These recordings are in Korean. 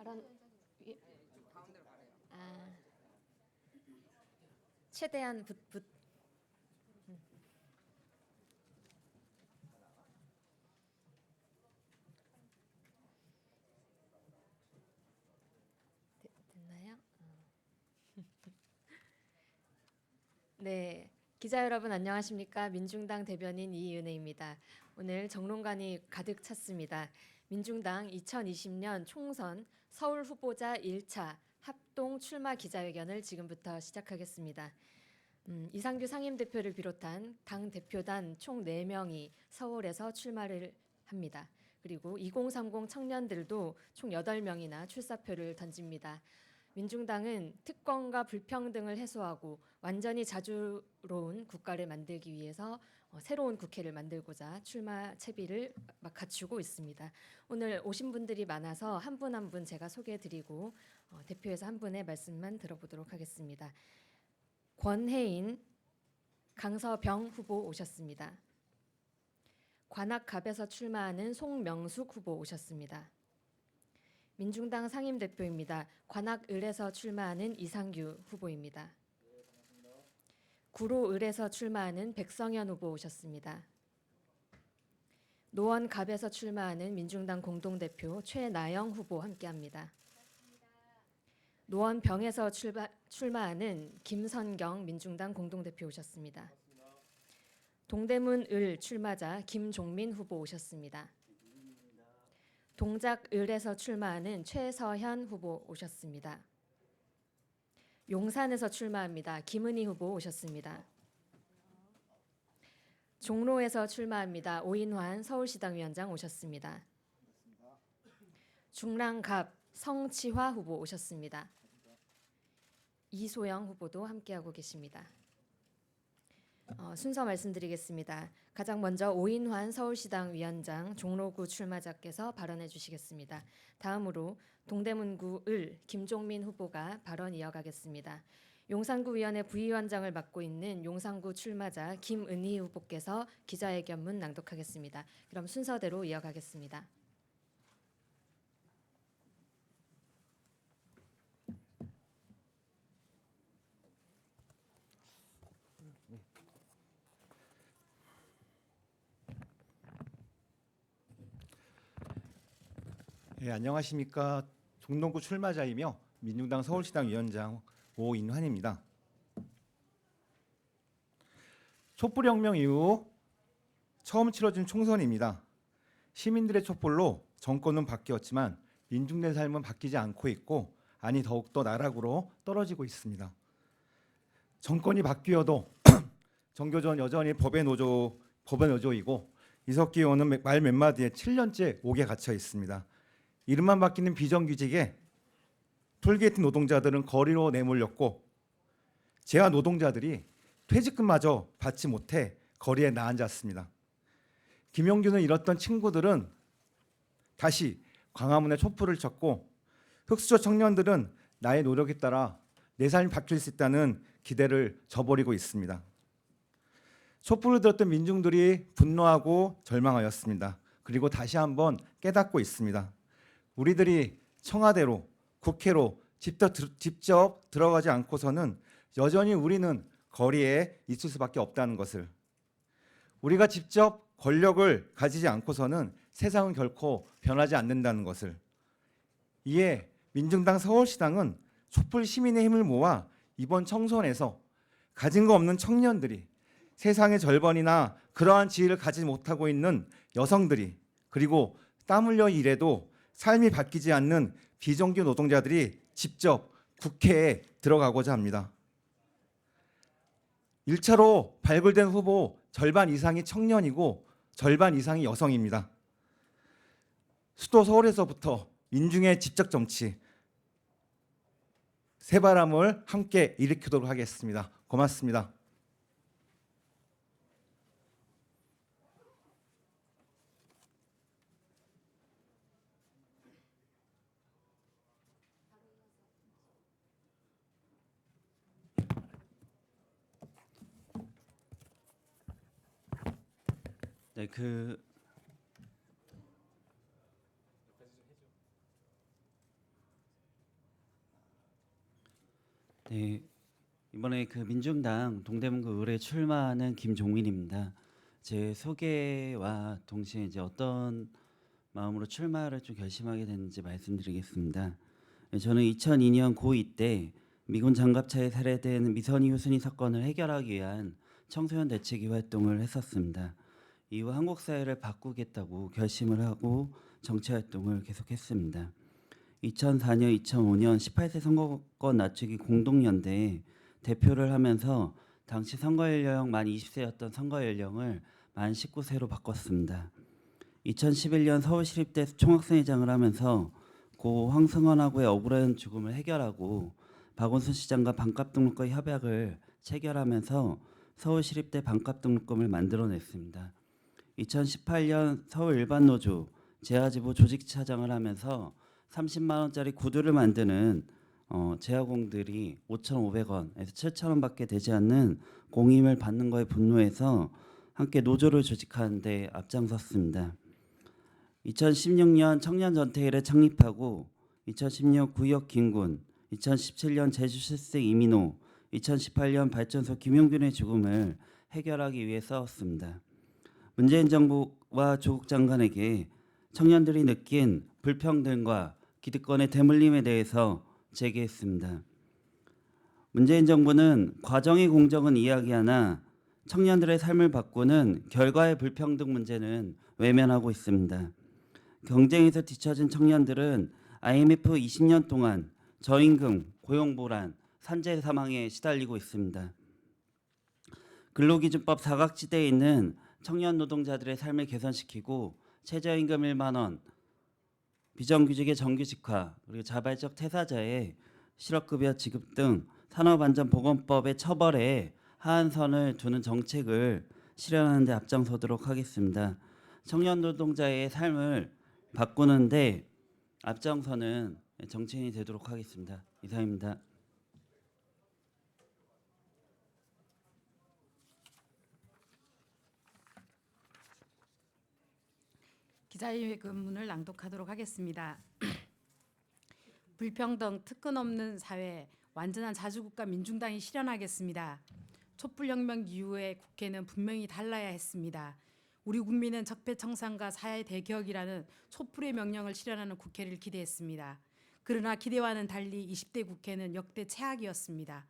발언 아 최대한 됐나요? 네. 기자 여러분 안녕하십니까? 민중당 대변인 이은혜입니다. 오늘 정론관이 가득 찼습니다. 민중당 2020년 총선 서울 후보자 1차 합동 출마 기자회견을 지금부터 시작하겠습니다. 이상규 상임대표를 비롯한 당 대표단 총 4명이 서울에서 출마를 합니다. 그리고 2030 청년들도 총 8명이나 출사표를 던집니다. 민중당은 특권과 불평등을 해소하고 완전히 자주로운 국가를 만들기 위해서 새로운 국회를 만들고자 출마 채비를 막 갖추고 있습니다. 오늘 오신 분들이 많아서 한 분 한 분 제가 소개해드리고 대표에서 한 분의 말씀만 들어보도록 하겠습니다. 권혜인, 강서병 후보 오셨습니다. 관악갑에서 출마하는 송명숙 후보 오셨습니다. 민중당 상임대표입니다. 관악을에서 출마하는 이상규 후보입니다. 구로을에서 출마하는 백성현 후보 오셨습니다. 노원갑에서 출마하는 민중당 공동대표 최나영 후보 함께합니다. 노원병에서 출마하는 김선경 민중당 공동대표 오셨습니다. 동대문을 출마자 김종민 후보 오셨습니다. 동작을에서 출마하는 최서현 후보 오셨습니다. 용산에서 출마합니다. 김은희 후보 오셨습니다. 종로에서 출마합니다. 오인환 서울시당 위원장 오셨습니다. 중랑갑 성치화 후보 오셨습니다. 이소영 후보도 함께하고 계십니다. 순서 말씀드리겠습니다. 가장 먼저 오인환 서울시당 위원장 종로구 출마자께서 발언해 주시겠습니다. 다음으로 동대문구 을 김종민 후보가 발언 이어가겠습니다. 용산구위원회 부위원장을 맡고 있는 용산구 출마자 김은희 후보께서 기자회견문 낭독하겠습니다. 그럼 순서대로 이어가겠습니다. 예, 안녕하십니까. 종로구 출마자이며 민중당 서울시당 위원장 오인환입니다. 촛불혁명 이후 처음 치러진 총선입니다. 시민들의 촛불로 정권은 바뀌었지만 민중의 삶은 바뀌지 않고 있고 아니 더욱더 나락으로 떨어지고 있습니다. 정권이 바뀌어도 정교조는 여전히 법의 노조이고 이석기 의원은 말 몇 마디에 7년째 옥에 갇혀 있습니다. 이름만 바뀌는 비정규직에 톨게이트 노동자들은 거리로 내몰렸고 재하 노동자들이 퇴직금마저 받지 못해 거리에 나앉았습니다. 김용균을 잃었던 친구들은 다시 광화문에 촛불을 쳤고 흑수저 청년들은 나의 노력에 따라 내 삶이 바뀔 수 있다는 기대를 저버리고 있습니다. 촛불을 들었던 민중들이 분노하고 절망하였습니다. 그리고 다시 한번 깨닫고 있습니다. 우리들이 청와대로 국회로 직접 들어가지 않고서는 여전히 우리는 거리에 있을 수밖에 없다는 것을, 우리가 직접 권력을 가지지 않고서는 세상은 결코 변하지 않는다는 것을, 이에 민중당 서울시당은 촛불 시민의 힘을 모아 이번 총선에서 가진 거 없는 청년들이, 세상의 절반이나 그러한 지위를 가지지 못하고 있는 여성들이, 그리고 땀 흘려 일해도 삶이 바뀌지 않는 비정규 노동자들이 직접 국회에 들어가고자 합니다. 1차로 발굴된 후보 절반 이상이 청년이고 절반 이상이 여성입니다. 수도 서울에서부터 민중의 직접 정치, 새바람을 함께 일으키도록 하겠습니다. 고맙습니다. 네, 네, 이번에 그 민중당 동대문구 의뢰 출마하는 김종민입니다. 제 소개와 동시에 이제 어떤 마음으로 출마를 좀 결심하게 됐는지 말씀드리겠습니다. 네, 저는 2002년 고2 때 미군 장갑차에 살해된 미선희 후순위 사건을 해결하기 위한 청소년 대책위 활동을 했었습니다. 이후 한국 사회를 바꾸겠다고 결심을 하고 정치 활동을 계속했습니다. 2004년, 2005년 18세 선거권 낮추기 공동연대에 대표를 하면서 당시 선거 연령 만 20세였던 선거 연령을 만 19세로 바꿨습니다. 2011년 서울시립대 총학생회장을 하면서 고 황승헌하고의 억울한 죽음을 해결하고 박원순 시장과 반값 등록과 협약을 체결하면서 서울시립대 반값 등록금을 만들어냈습니다. 2018년 서울 일반노조 재하지부 조직차장을 하면서 30만 원짜리 구두를 만드는 재하공들이 5,500원에서 7,000원밖에 되지 않는 공임을 받는 거에 분노해서 함께 노조를 조직하는 데 앞장섰습니다. 2016년 청년전태일에 창립하고 2016년 구역 김군, 2017년 제주 실생 이민호, 2018년 발전소 김용균의 죽음을 해결하기 위해 싸웠습니다. 문재인 정부와 조국 장관에게 청년들이 느낀 불평등과 기득권의 대물림에 대해서 제기했습니다. 문재인 정부는 과정의 공정은 이야기하나 청년들의 삶을 바꾸는 결과의 불평등 문제는 외면하고 있습니다. 경쟁에서 뒤처진 청년들은 IMF 20년 동안 저임금, 고용보란, 산재 사망에 시달리고 있습니다. 근로기준법 사각지대에 있는 청년 노동자들의 삶을 개선시키고 최저임금 1만 원, 비정규직의 정규직화, 그리고 자발적 퇴사자의 실업급여 지급 등 산업안전보건법의 처벌에 하한선을 두는 정책을 실현하는 데 앞장서도록 하겠습니다. 청년 노동자의 삶을 바꾸는데 앞장서는 정치인이 되도록 하겠습니다. 이상입니다. 기자회견문을 낭독하도록 하겠습니다. 불평등, 특권 없는 사회, 완전한 자주국가 민중당이 실현하겠습니다. 촛불혁명 이후에 국회는 분명히 달라야 했습니다. 우리 국민은 적폐청산과 사회 대개혁이라는 촛불의 명령을 실현하는 국회를 기대했습니다. 그러나 기대와는 달리 20대 국회는 역대 최악이었습니다.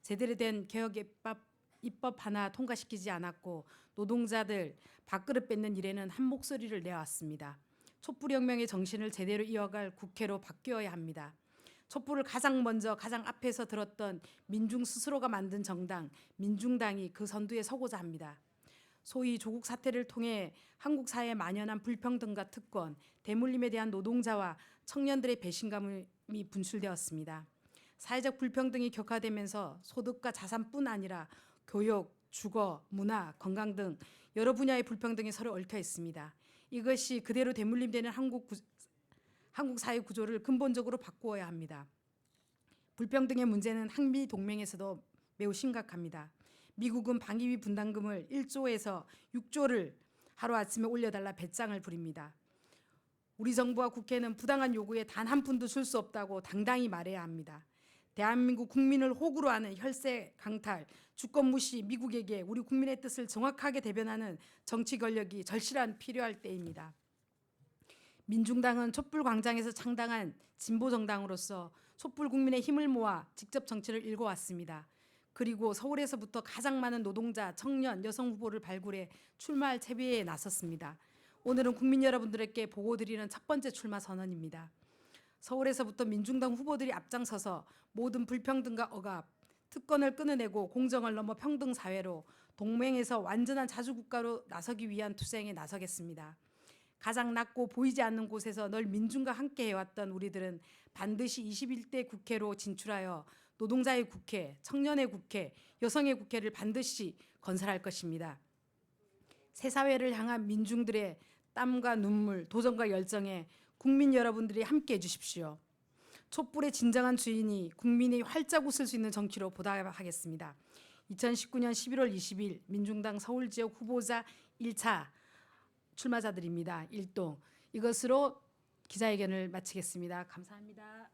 제대로 된 개혁 입법 하나 통과시키지 않았고 노동자들 밥그릇 뺏는 일에는 한 목소리를 내왔습니다. 촛불혁명의 정신을 제대로 이어갈 국회로 바뀌어야 합니다. 촛불을 가장 먼저 가장 앞에서 들었던 민중 스스로가 만든 정당 민중당이 그 선두에 서고자 합니다. 소위 조국 사태를 통해 한국 사회에 만연한 불평등과 특권, 대물림에 대한 노동자와 청년들의 배신감이 분출되었습니다. 사회적 불평등이 격화되면서 소득과 자산뿐 아니라 교육, 주거, 문화, 건강 등 여러 분야의 불평등이 서로 얽혀 있습니다. 이것이 그대로 대물림되는 한국 사회 구조를 근본적으로 바꾸어야 합니다. 불평등의 문제는 한미 동맹에서도 매우 심각합니다. 미국은 방위비 분담금을 1조에서 6조를 하루아침에 올려달라 배짱을 부립니다. 우리 정부와 국회는 부당한 요구에 단 한 푼도 줄 수 없다고 당당히 말해야 합니다. 대한민국 국민을 호구로 하는 혈세 강탈, 주권 무시 미국에게 우리 국민의 뜻을 정확하게 대변하는 정치 권력이 절실한 필요할 때입니다. 민중당은 촛불광장에서 창당한 진보정당으로서 촛불 국민의 힘을 모아 직접 정치를 일궈왔습니다. 그리고 서울에서부터 가장 많은 노동자, 청년, 여성 후보를 발굴해 출마할 채비에 나섰습니다. 오늘은 국민 여러분들에게 보고드리는 첫 번째 출마 선언입니다. 서울에서부터 민중당 후보들이 앞장서서 모든 불평등과 억압, 특권을 끊어내고 공정을 넘어 평등 사회로 동맹에서 완전한 자주국가로 나서기 위한 투쟁에 나서겠습니다. 가장 낮고 보이지 않는 곳에서 늘 민중과 함께 해왔던 우리들은 반드시 21대 국회로 진출하여 노동자의 국회, 청년의 국회, 여성의 국회를 반드시 건설할 것입니다. 새 사회를 향한 민중들의 땀과 눈물, 도전과 열정에 국민 여러분들이 함께해 주십시오. 촛불의 진정한 주인이 국민이 활짝 웃을 수 있는 정치로 보답하겠습니다. 2019년 11월 20일 민중당 서울지역 후보자 1차 출마자들입니다. 1동. 이것으로 기자회견을 마치겠습니다. 감사합니다.